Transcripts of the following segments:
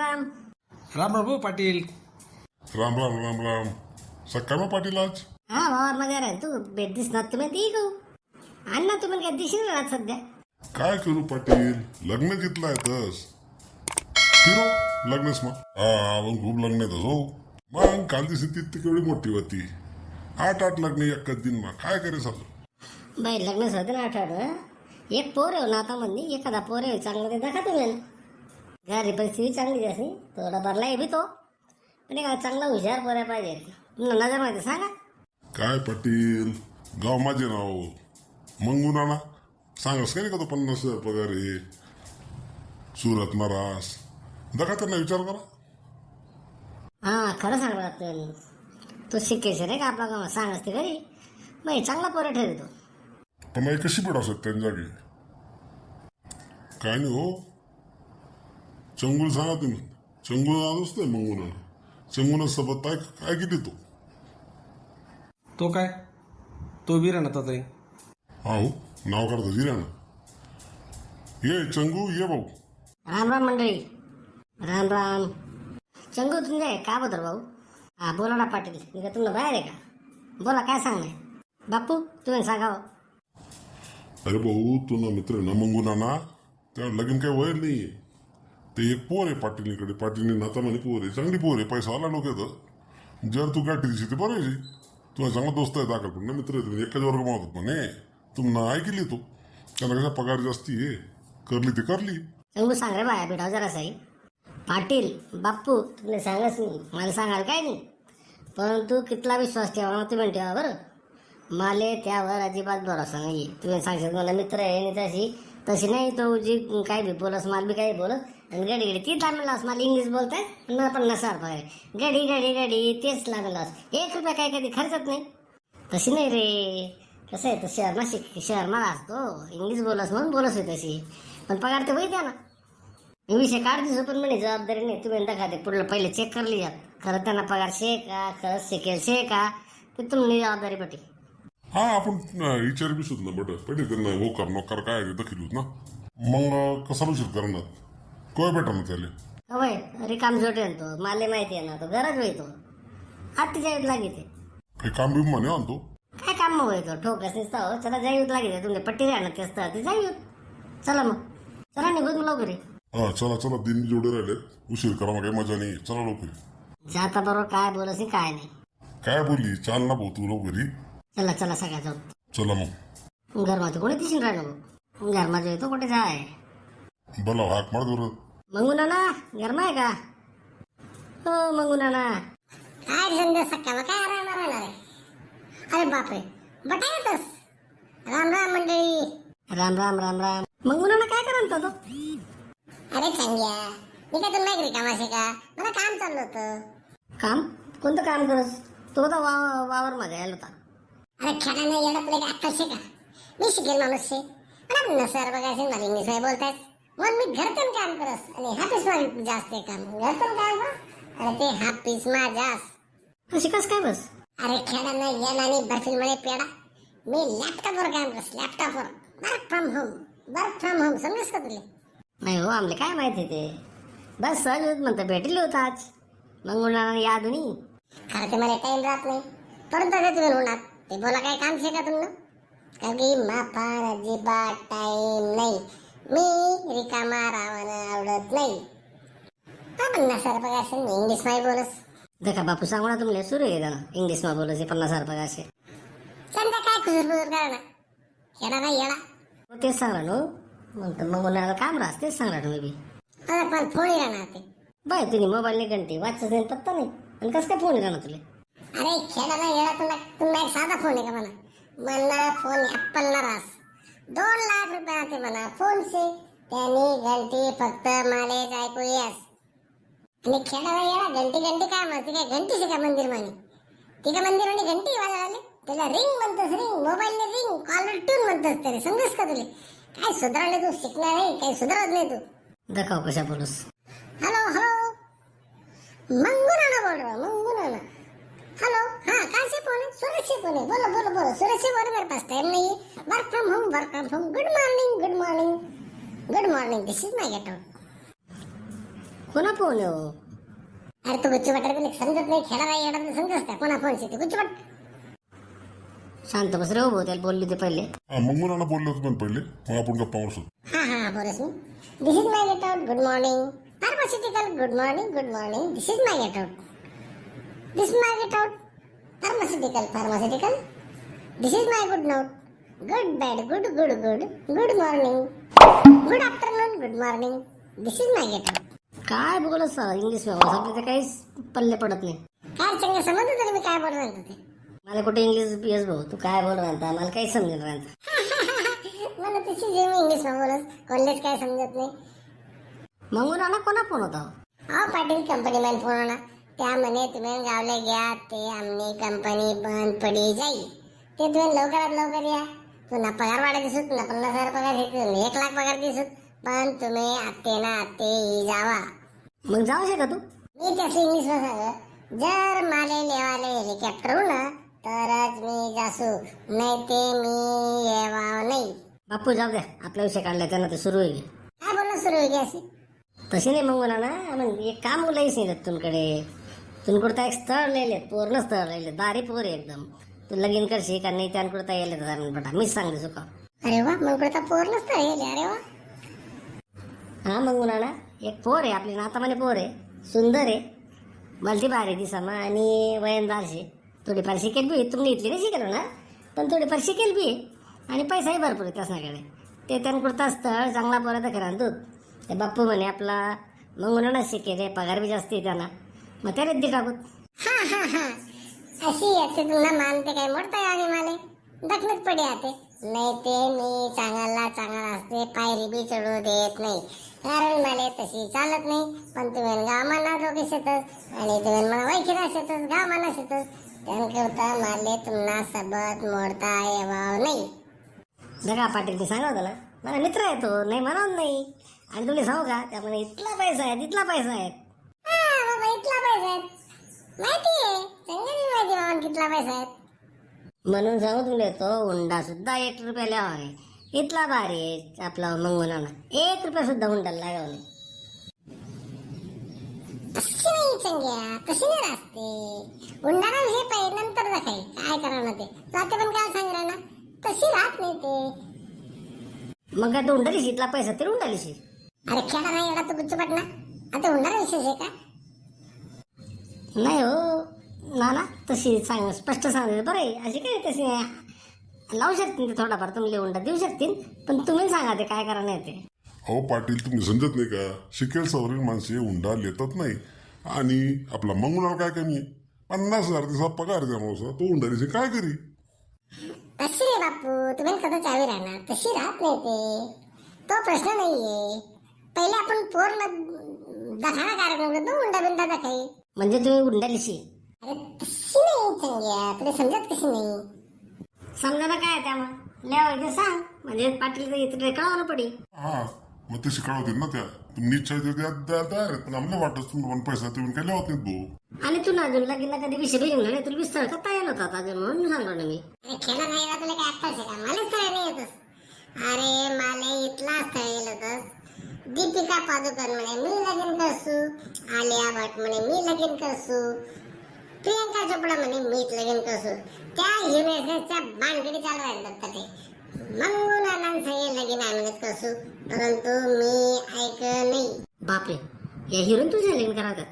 राम. राम राम हो पाटील. राम राम राम राम. सकाळ मग पाटील आज हा वावर मध्ये राहील तू भेट दिसणार तुम्ही ती गो अण्णा तुम्ही काय दिसेल ना सध्या. काय करू पाटील, लग्न घेतलं आहे तस फिरो लग्नच मग मग खूप लग्न येतच हो. मग काल दिवशी ती केवढी मोठी होती, 8 लग्न एकच दिन मग काय करे चालू. बाई लग्न होतं ना आठवडं एक पोर आहे ना आता म्हणजे एखादा पोर आहे चांगलं ते दाखा तुम्ही घरी परिस्थिती चांगली असे थोडा भरला आहे बी तो पण एक चांगला हुशार पोऱ्या पाहिजे. तुला नजर माहिती सांगा. काय पाटील, गाव माझे नाव मंगून आणा सांगस काय का तो 50,000 पगार आहे सुरत महाराज दका त्यांना विचार करा. हा खरं सांगा लागतं तो शिकेशन आहे का आपला गावात सांगस ते घरी बाई चांगला पोरं ठरतो. पण नाही कशी पड असत त्यांच्या जागी काय नाही हो. चंगुल सांगा तुम्ही, चंगुल आलोच नाही मंगून चंगुन सोबत काय काय किती तो काय तो विराणा ताई. हा हो नाव काढतो जिराणा. ये चंगू ये भाऊ. राम राम मंडळी. राम राम. चंगू तुमचे का बदल भाऊ. हा बोला ना पाटील मी का तुला बाहेर आहे का बोला काय सांगणार. बापू तुम्ही सांगा. अरे भाऊ तू ना मित्र ना मंगून आणा त्या लगीन काही वय नाहीये. ते एक पोर आहे पाटीलकडे, पाटीलने नाता म्हणे पोर आहे चांगली पोर आहे पैसा आला लोक येतं जर तू गाठी दिशी ते बरं आहे. तुला चांगला दोस्त आहे दाखल पण ना मित्र आहे एकाच वर्ग मावतात म्हणे तुम्हाला ऐकली तू त्यांना कशा पगार जास्ती आहे करली ते करली. चंगू सांग रे बाया बेटाव जरा साई. पाटील बाप्पू तुम्ही सांगच नाही मला सांगाल काय नाही परंतु कितला विश्वास ठेवा तुम्ही ठेवा बरं. माले त्यावर अजिबात भरोसा नाही. तुम्ही सांगशाल मला मित्र आहे आणि तशी नाही तो जी काय बी बोलस मला बी काही बोलत आणि गडी गडी ती लागलास मला इंग्लिश बोलताय न 50,000 पगार गडी गडी गडी तेच लागलास 1 रुपया काय कधी खर्चत नाही. तशी नाही रे कसं आहे तर शहर नाशिक शहर मला असतो इंग्लिश बोलस म्हणून बोलस आहे तशी पण पगार ते होई द्या ना. मी विषय काढते पण म्हणे जबाबदारी नाही तुम्ही नका ते पुढलं पहिले चेक करली जात खरं त्यांना पगार शे का खरंच शिकेल शे का ते तुम्ही जबाबदारी पटी. हा आपण विचार बी सुद्धा बट पहिले त्यांना होकार नोकार काय दखील ना मग कसा उशीर करणार काय भेटा ना त्याला. होय रिकाम जोटे तो माले माहिती आहे ना तो गरज होई तो आत्तीच्या येत लागेल काही काम बी म्हणे आणतो काय काम होय तो ठोकस नसता हो चला जाईत लागेल तुमच्या पट्टी राहणार ते असतं ते जाईत. चला मग चला निघून लवकर ये. हा चला चला दिन जेवढे राहिले उशीर करा मग काही मजा नाही चला लवकर. जाता बरोबर काय बोलस काय नाही काय बोलली चाल ना भाऊ तू लवकरी. चला चला सगळ्या जाऊ. चला मग घरमध्ये कोणी दिसून राहिलं घरमध्ये येतो कुठे जाय बोला हाक मार बरं. मंगू नाना गरमा आहे का हो मंगू नाना काय धंदा सकाळ काय आराम राहणार आहे. अरे बापरे बटा येतस. राम राम मंडळी. राम राम राम राम. मंगू नाना काय करत तो. अरे चांगल्या मी काय तुला नाही कामाशी का मला काम चाललं होतं. काम कोणतं काम करस तो तर वावर मध्ये आला होता. अरे खेळानं येणं पुढे आकर्षे का मी शिकेल माणूस मला सर बघायचे मला इंग्लिश मध्ये बोलतायत म्हणून मी घरतून काम करस आणि हापीस मध्ये जास्त आहे काम घरतून काम अरे ते हापीस मा जास्त अशी कस काय बस. अरे खेळानं येणं आणि बर्फील मध्ये पेडा मी लॅपटॉपवर काम करस लॅपटॉपवर वर्क फ्रॉम होम समजस का तुला. नाही हो आमले काय माहिती ते बस सहज म्हणतं भेटले होतं आज मग मुलांना याद नाही खरं ते मला टाइम राहत नाही परंतु तुम्ही होणार ते बोला काय काम शे का तुम्हाला कधी माफार अजिबात टाइम नाही मी रिकामा रावणं आवडत नाही. पण सर पगार इंग्लिश मध्ये बोलस देखा बापू सांगू ना तुम्हाला सुरू आहे ना इंग्लिश मध्ये बोलस 50,000 पगार समजा काय खुसूर करा ना येडा नाही येडा तेच सांगला नो म्हणतो मग उन्हाळ्याला काम राहत तेच सांगला तुम्ही बी पण फोन राहणार ते बाय तुम्ही मोबाईल घंटे वाचत पत्ता नाही आणि कसं काय फोन राहणार तुला. अरे खेळा नाही येणार तुम्हाला एक साधा फोन आहे का मला फोन ऍपल ना रास 2 लाख रुपये आते म्हणा फोन से त्यांनी घंटी फक्त मालेच ऐकू येस आणि खेळायला येणार घंटी काय म्हणते काय घंटी से का मंदिर म्हणे ती का मंदिर म्हणे घंटी वाजवले त्याला रिंग म्हणतोस ring mobile ring caller tune म्हणतोस तरी समजस का तुला काय सुधारले तू शिकणार नाही काही सुधारत नाही तू दाखव कशा बोलूस. हॅलो हॅलो मंगू नाना बोल रहा मंगू नाना हेलो हाँ कहाँ से फोन है सूरज से फोन है बोलो बोलो बोलो सूरज से बोलो मेरे पास टाइम नहीं है work from home good morning this is my get out कोणा फोन आहे हो? अरे तू गुच्छ वाटायला समजत नाही, खेळा नाही येणार समजत का? कोणा फोन शिकते गुच्छ वाट. शांत बस रे हो भाऊ, त्याला बोलली ते पहिले. हा मंगू नाना बोलले होते पण पहिले, मग आपण गप्पा मारतो. हा बोलस मी. This is my get out, good morning. Pharmaceutical, good morning, good morning. This is my get out. This is my get out. Pharmaceutical, pharmaceutical. This is my good note. Good bad, good good good. Good morning, good afternoon, good morning. This is my get out. काय बोलत English मध्ये आपल्या ते काहीच पल्ले पडत नाही. काय चांगलं समजत तरी मी काय बोलणार ते. मला कुठे इंग्लिश बीएस भाऊ, तू काय बोल राहता मला काही समजत राहता. मला तशी जे मी इंग्लिश मध्ये बोलत कॉलेज काय समजत नाही. मंगून आणा कोणा फोन होता? हा पाटील कंपनी मॅन फोन आणा. त्या म्हणे तुम्ही गावला घ्या, ते आमनी कंपनी बंद पडी जाईल, ते तुम्ही लवकरात लवकर या. पुन्हा पगार वाढा दिसत, पुन्हा 50,000 पगार घेत, 1 लाख पगार दिसत, पण तुम्ही आत्ते ना आत्ते जावा. मग जाऊ शकता तू? मी त्याचं इंग्लिश मध्ये सांग, जर माले लेवाले हेलिकॉप्टर ना तरच मी जासू, नाही ते मी येवाव नाही. बापू जाऊ द्या, आपला विषय काढला त्यांना ते सुरू होईल. काय बोलणं सुरू होईल असे? तशी नाही मग ना मग एक काम बोलायच नाही तुमकडे. तुमकडता एक स्थळ लिहिले, पूर्ण स्थळ लिहिले, दारी पोर एकदम. तू लगीन करशी का नाही त्यांकडता येईल बटा, मीच सांगते चुका. अरे वा, मंगकडता पूर्ण स्थळ येईल. अरे वा. हा मग ना एक पोर आहे आपली नातामाने पोर आहे, सुंदर आहे, मल्टी भारी दिसामा आणि वयनदारशी. थोडीफार शिकेल बी, तुम्ही इथली नाही शिकेल ना, पण थोडीफार शिकेल बी आणि पैसाही भरपूर आहे त्याच्याकडे. ते त्यांकडता स्थळ चांगला पोरात खरं दूध. ते बाप्पू म्हणे आपला मंगून शिकेल रे, पगार बी जास्त आहे त्यांना, मग त्याला दे टाकूत. अशी याची तुला मानते काय मोडताय आणि माले दखनच पडे आते. नाही ते मी चांगला चांगला असते, पायरी बी चढू देत नाही, कारण मला तशी चालत नाही. पण तुम्ही गाव माना दोघे शेतच आणि तुम्ही मला वैखिरा शेतच, गाव माना शेतच, त्यांकरता माले तुम्हाला सबत मोडता येवाव नाही. जगा पाटील सांगा होता ना, मला मित्र आहे तो, नाही म्हणून नाही. आणि तुला सांगू का, त्यामध्ये इतला पैसा आहे, इतला पैसा आहे. इतला पैसा आहे माहिती आहे, चांगली माहिती बाबा कितला पैसा आहे. म्हणून सांगू तुला, तो हुंडा सुद्धा 1 रुपया लिहावा आहे. इतला भारी आहे आपला मंगोना, 1 रुपया सुद्धा हुंडा लागाव नाही. तशी नाही चंग्या, तशी नाही राहते हुंडाना, हे पाहिजे नंतर दाखाय काय करा ना ते जाते, पण काय सांग ना तशी राहत नाही ते. मग काय तू हुंडालीशी इतला पैसा तरी हुंडालीशी? अरे खेळा नाही एवढा तू गुच्छ पटना, आता हुंडाला विशेष आहे का? नाही हो ना तशी सांग, स्पष्ट सांग बरं आहे. अशी काय तशी लावू शकतील ते थोडाफार, तुम्ही हुंडा देऊ शकतील, पण तुम्ही सांगा ते काय करा नाही ते. अहो पाटील, तुम्ही समजत नाही का, शिकेल सवरील माणसे हुंडा लेतात नाही. आणि आपला मंगुनाला काय कमी आहे, 50,000 दिवसा पगार द्या माणूस, तो हुंडा दिसे काय करी? तशी रे बापू, तुम्ही कधी चावी राहणार, तशी राहत नाही ते, तो प्रश्न नाहीये. पहिले आपण पूर्ण दखाना कार्यक्रम करतो, हुंडा बिंडा दाखाई म्हणजे तुम्ही हुंडालीशी. अरे तशी नाही चंग्या, तुला समजत कशी नाही? समजा काय त्यामुळे लिहावं सांग, म्हणजे पाटील इथे कळवणं पडी. हा मग ते शिकावतील ना, त्या निश्चय तयार आहेत, पण आम्हाला वाटत तुम्ही पण पैसा तुम्ही काय लिहावत नाहीत भाऊ. आणि तू ना अजून लगीनला कधी विषय बिघडला नाही, तुला विस्तार करता येईल होता अजून, म्हणून सांगलो ना मी. अरे खेळा नाही तुला काय आत्ताच का, मला स्थळ नाही येतच. अरे मला इथला स्थळ येईल होतस. दीपिका पादुकोण म्हणे मी लगीन करसू, आलिया भट म्हणे मी लगीन करसू, प्रियंका चोपडा म्हणे मीच लगीन करसू. त्या युनिव्हर्सिटीच्या बांधगडी चालू आहेत ते मंगुनानांसंगे लगीन आम्हीच करसू, परंतु मी ऐक नाही. बापरे, या हिरोईन तुझ्या लगीन करावतात?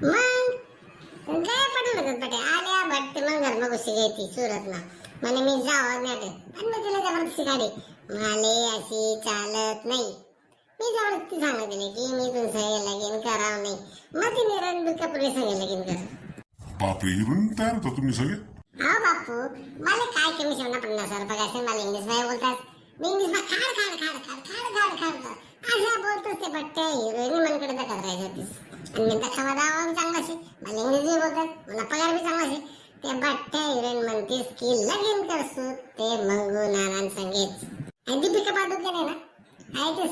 मग काय पडलं होतं पटे, आलिया भट मग घरमा घुशी गई सुरतला, म्हणे मी जावं नाही आणि मी तिला जबरदस्ती काढी. माले अशी चालत नाही, मी जबरदस्ती सांगत दिले की मी तुमचं लगीन करावं नाही. मग तिने रणबीर कपूरला सांगे लगीन कर. बापरे, हिरोईन तयार होता तुम्ही सगळे? हा बापू, मला काय कमिशन 50,000 पगार, मला इंग्लिश मध्ये बोलतात, मी इंग्लिश मध्ये खाड खाड खाड खाड खाड खाड खाड असं बोलतोस ते. बट्ट्या हिरोईन मनकडे दाखवत राहायचं आणि मी दाखवा दावा चांगला असे, मला इंग्लिश बी बोलतात, मला पगार बी चांगला असे. ते बट्ट्या हिरोईन म्हणतेस की लगीन करसू, ते मंगू नानान संगेच. आणि दीपिका पादुकोण आहे ना, आहे ते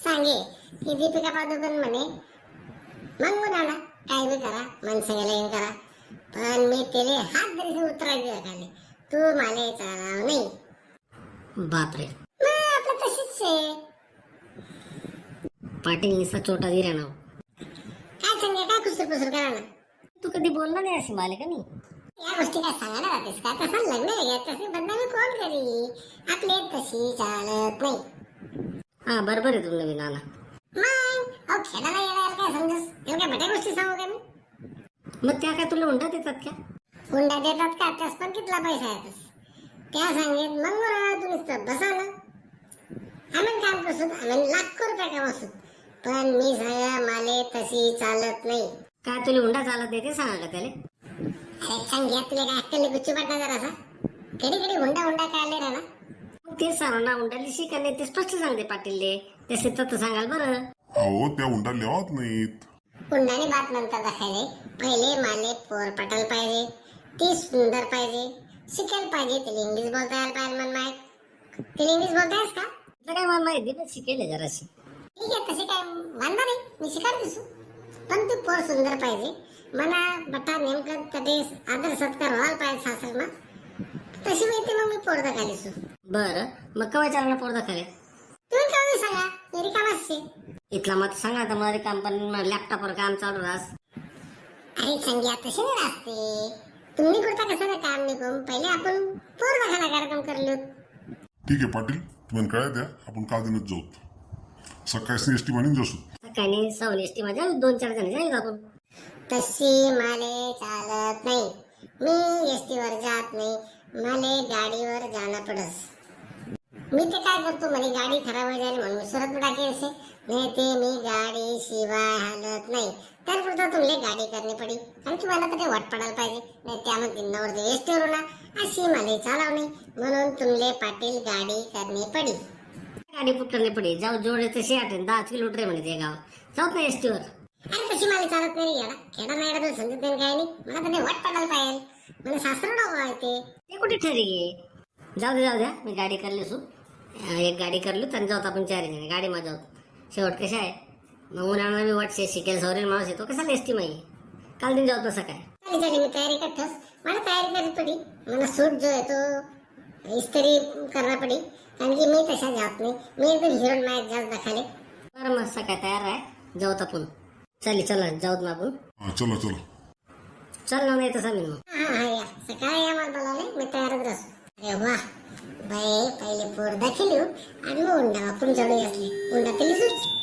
सांगे की दीपिका पादुकोण म्हणे मंगू नाना काय बी करा, मन संगे लगीन करा, पण मी तेले हात धरी उतरायचे खाली, तू माले चालाव नाही. बापरे, आपलं तशीच आहे. पाटील निसा छोटा दिरा नाव चंगे काय कुसूर पुसूर करा ना. तू कधी बोलला नाही अशी मालिका नाही. या गोष्टी काय सांगायला जातेस का? तसं लग्न वेगळं तशी बदनामी कोण करी? आपले तशी चालत नाही. हा बरोबर आहे तुला नवीन नाना. मग अहो खेळायला येणार काय समजस? त्याला काय मोठ्या गोष्टी सांगू का मी? मग त्या काय तुला हुंडा देतात का? हुंडा देतात का? त्यास पण कितला पैसा येतस? त्या सांगेत मग तू नुसतं बसा ना. आम्ही काम करसोत, आम्ही लाखो रुपये कमावसोत, पण मी सांगा माले तशी चालत नाही. काय तुला हुंडा चालत नाही ते सांगा का त्याला? अरे सांग्या तुला काय अक्कल गुच्ची पडणार जरासा? कधी कधी हुंडा हुंडा काढले ना. मग तेच सांगा ना, हुंडाली शिका नाही ते स्पष्ट सांगते पाटीलले. तसे तर सांगाल बरं. अहो त्या हुंडा लिहावत नाहीत. हुंडाने बात नंतर दाखवले. पहिले माले पोर पटायला पाहिजे, ती सुंदर पाहिजे, शिकायला पाहिजे, तिला इंग्लिश बोलता यायला पाहिजे. मन माहित तिला इंग्लिश बोलतायस का? तर काय मला माहिती पण शिकेल जराशी. ठीक आहे, तसे काय वांधा नाही, मी शिकार दिसू. पण तू पोर सुंदर पाहिजे, मला बटा नेमकं कधी आदर सत्कार व्हायला पाहिजे सासरमा. तशी माहिती मग मी पोर दाखवलीसू. बरं मग कवा चालना पोरदा खरे? तुम्ही काय सांगा, मी रिकामाच शे. इथला मत सांगा आता मला कंपनी लॅपटॉपवर काम चालू राहस. अरे संग्या तसे नाही असते. तुम्ही करता कसं ना काम निघून पहिले आपण पोर दाखवला कार्यक्रम करलो. ठीक आहे पाटील, तुम्ही काय द्या, आपण काल दिनच जाऊ. सकाळी एस टी म्हणून जाऊ. सकाळी सवनी एसटी माझ्या 2-4 जण जाईल आपण. तशी माले चालत नाही. मी एसटीवर जात नाही, माले गाडीवर जाणं पडस. मी ते काय करतो, म्हणे गाडी खराब हो जाईल म्हणून सुरत टाकी असे नाही ते मी गाडी शिवाय हालत नाही. त्यापुरता तुमले गाडी करणे पडी आणि तुम्हाला तर ते वाट पडायला पाहिजे. नाही त्यामध्ये नवर एसटीवर ना अशी माले चालव नाही म्हणून तुमले पाटील गाडी करणे पडी. गाडी पुटरली पडी जाऊ जोडे तशी आठेन 10 किलोमीटर आहे म्हणे ते गाव. जाऊत ना एसटीवर. अरे तशी माले चालत नाही येडा. खेडा नाही येडा तर समजत नाही काय नाही. मला तर ते वाट पडायला पाहिजे. मला सासर डोकं आहे ते कुठे ठरी जाऊ द्या मी गाडी करली सु. एक गाडी करली तर जाऊत आपण 4 जण गाडी मध्ये जाऊत. शेवट कशा आहे मग उन्हाळा मी वाटते शिकेल सवरेल माणूस येतो कसा एसटी माही काल दिन जाऊत नसं काय. चालेल मी तयारी करतोस. मला तयारी करायला पडी. मला सूट जो आहे तो इस्त्री करणं पडी कारण की मी तशा जात नाही. मी एकदम हिरोन मॅच जास्त दाखवले. बरं मस्त काय तयार आहे जाऊत आपण. चला जाऊत ना आपण. चला चला चल ना नाही तसा मी मग. हा या सकाळी या मला बोलावले मी तयारच असतो. अरे वा बाई पहिले पोर दाखवली आणि मग उंडा आपण जवळ असले उंडा केली सूट.